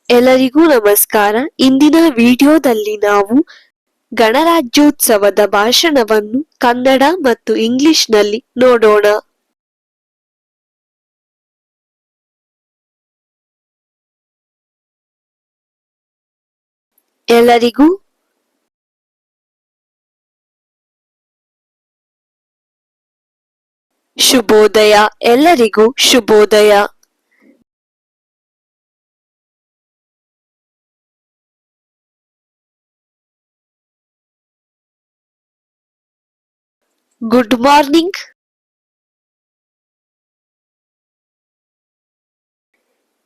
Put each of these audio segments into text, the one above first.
ಎಲ್ಲರಿಗೂ ನಮಸ್ಕಾರ. ಇಂದಿನ ವಿಡಿಯೋದಲ್ಲಿ ನಾವು ಗಣರಾಜ್ಯೋತ್ಸವದ ಭಾಷಣವನ್ನು ಕನ್ನಡ ಮತ್ತು ಇಂಗ್ಲಿಷ್ನಲ್ಲಿ ನೋಡೋಣ. ಎಲ್ಲರಿಗೂ ಶುಭೋದಯ. ಎಲ್ಲರಿಗೂ ಶುಭೋದಯ. Good morning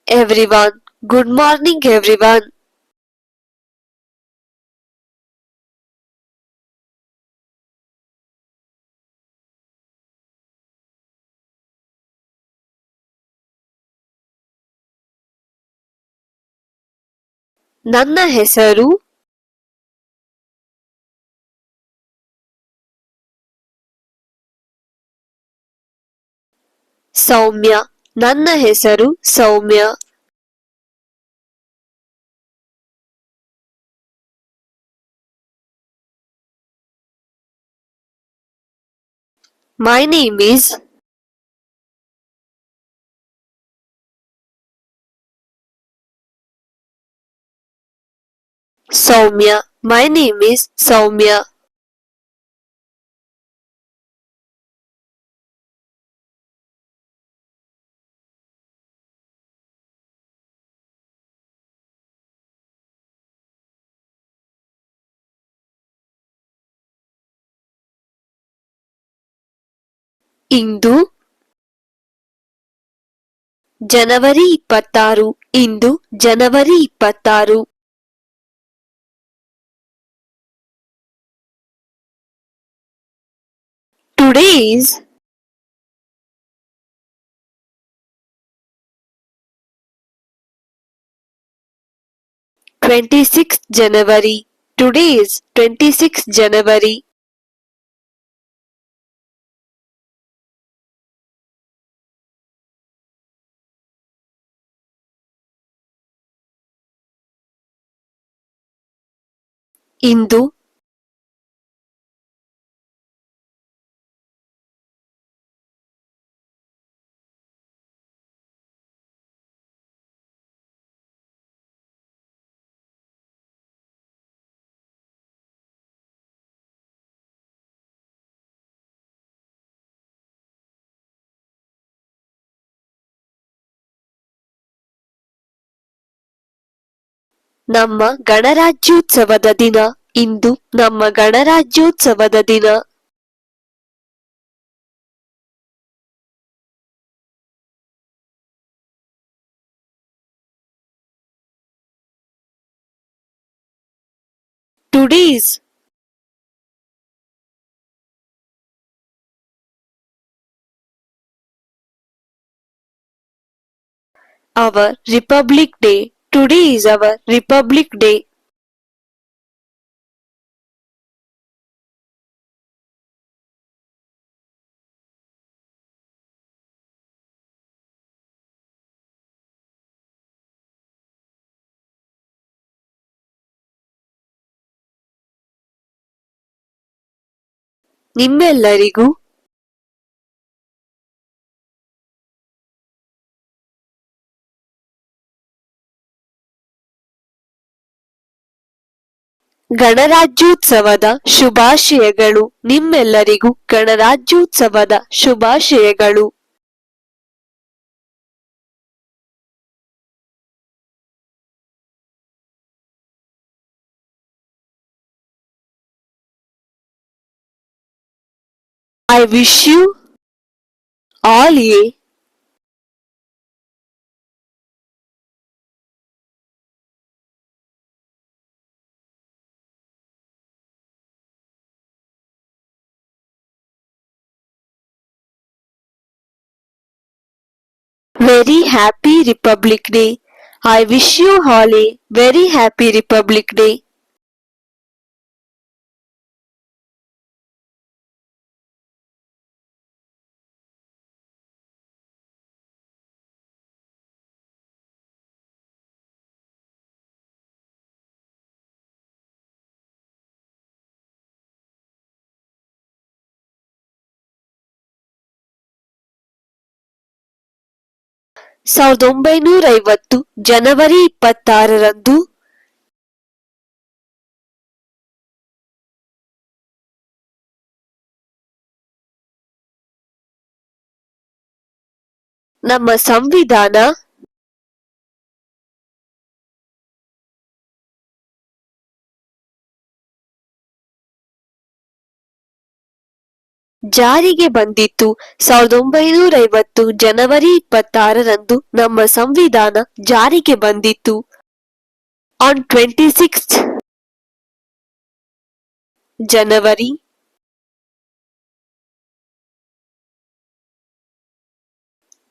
everyone. Good morning everyone. ನನ್ನ ಹೆಸರು ಸೌಮ್ಯ. ನನ್ನ ಹೆಸರು ಸೌಮ್ಯ. My name is Soumya. My name is Soumya. Into January 26. Into January 26. Today is 26th January. Today is 26th January. ಇಂದು ನಮ್ಮ ಗಣರಾಜ್ಯೋತ್ಸವದ ದಿನ. ಇಂದು ನಮ್ಮ ಗಣರಾಜ್ಯೋತ್ಸವದ ದಿನ. Today is our Republic Day. Today is our Republic Day. ನಿಮ್ಮೆಲ್ಲರಿಗೂ ಗಣರಾಜ್ಯೋತ್ಸವದ ಶುಭಾಶಯಗಳು. ನಿಮ್ಮೆಲ್ಲರಿಗೂ ಗಣರಾಜ್ಯೋತ್ಸವದ ಶುಭಾಶಯಗಳು. I wish you all a very happy Republic Day. I wish you all a very happy Republic Day. 1950 ಜನವರಿ 26ರಂದು ನಮ್ಮ ಸಂವಿಧಾನ ಜಾರಿಗೆ ಬಂದಿತ್ತು. 1950 ಜನವರಿ 26ರಂದು ನಮ್ಮ ಸಂವಿಧಾನ ಜಾರಿಗೆ ಬಂದಿತ್ತು. On 26th January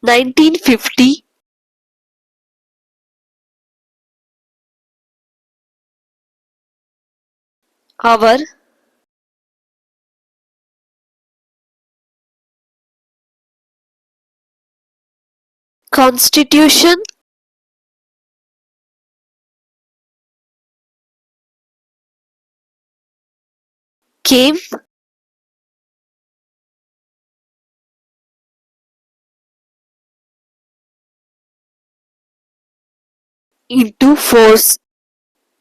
1950 our Constitution came into force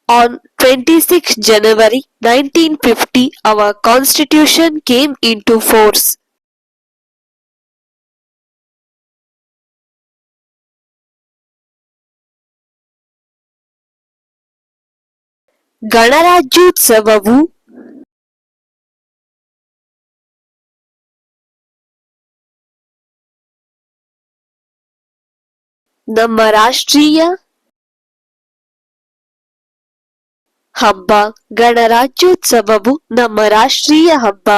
on 26 January 1950. Our constitution came into force. ಗಣರಾಜ್ಯೋತ್ಸವವು ನಮ್ಮ ರಾಷ್ಟ್ರೀಯ ಹಬ್ಬ. ಗಣರಾಜ್ಯೋತ್ಸವವು ನಮ್ಮ ರಾಷ್ಟ್ರೀಯ ಹಬ್ಬ.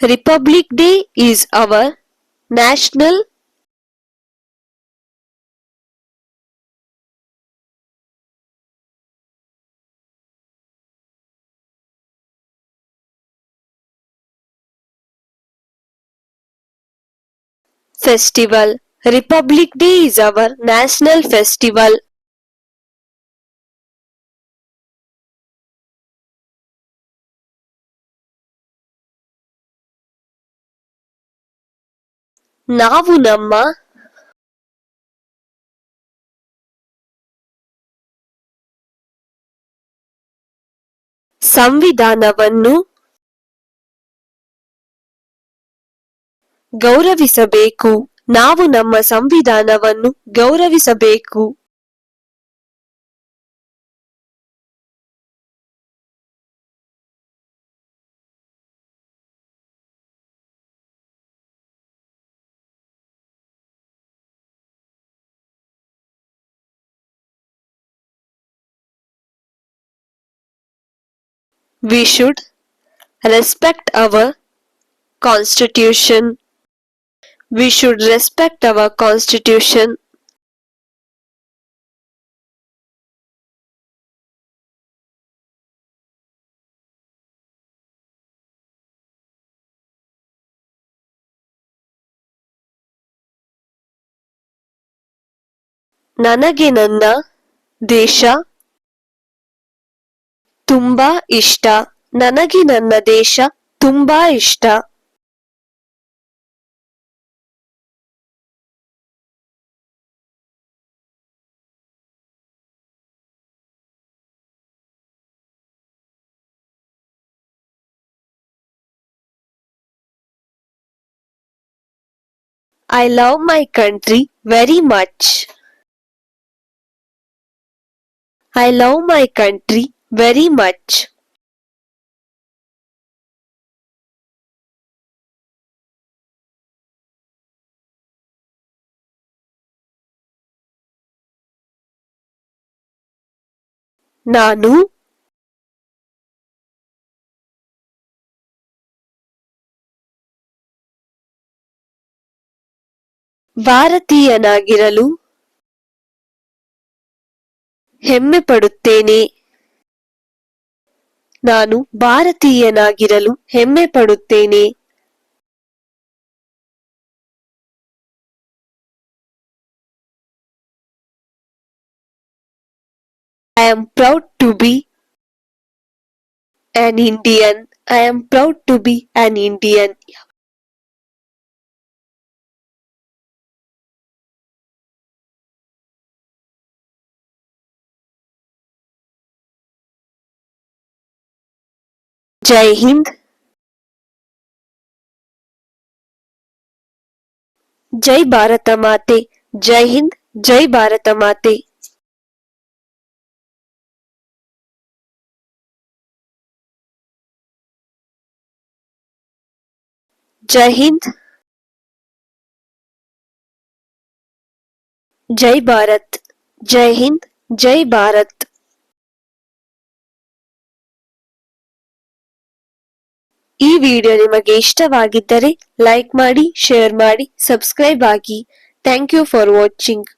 Republic Day is our national festival. Republic Day is our national festival. ನಾವು ನಮ್ಮ ಸಂವಿಧಾನವನ್ನು ಗೌರವಿಸಬೇಕು. ನಾವು ನಮ್ಮ ಸಂವಿಧಾನವನ್ನು ಗೌರವಿಸಬೇಕು. We should respect our constitution. We should respect our constitution. ನನಗೆ ನನ್ನ ದೇಶ ತುಂಬಾ ಇಷ್ಟ. ನನಗೆ ನನ್ನ ದೇಶ ತುಂಬಾ ಇಷ್ಟ. I love my country very much. I love my country very much. ನಾನು ಭಾರತೀಯನಾಗಿರಲು ಹೆಮ್ಮೆ ಪಡುತ್ತೇನೆ. ನಾನು ಭಾರತೀಯನಾಗಿರಲು ಹೆಮ್ಮೆ ಪಡುತ್ತೇನೆ. I am proud to be an Indian. I am proud to be an Indian. Jai Hind. ಜೈ ಭಾರತ ಮಾತೆ. ಜೈ ಹಿಂದ್. ಜೈ ಭಾರತ ಮಾತೆ. ಜೈ ಹಿಂದ್. ಜೈ ಭಾರತ್. ಜೈ ಹಿಂದ್. ಜೈ ಭಾರತ್. ಈ ವಿಡಿಯೋ ನಿಮಗೆ ಇಷ್ಟವಾಗಿದ್ದರೆ ಲೈಕ್ ಮಾಡಿ, ಶೇರ್ ಮಾಡಿ, ಸಬ್ಸ್ಕ್ರೈಬ್ ಆಗಿ. Thank you for watching.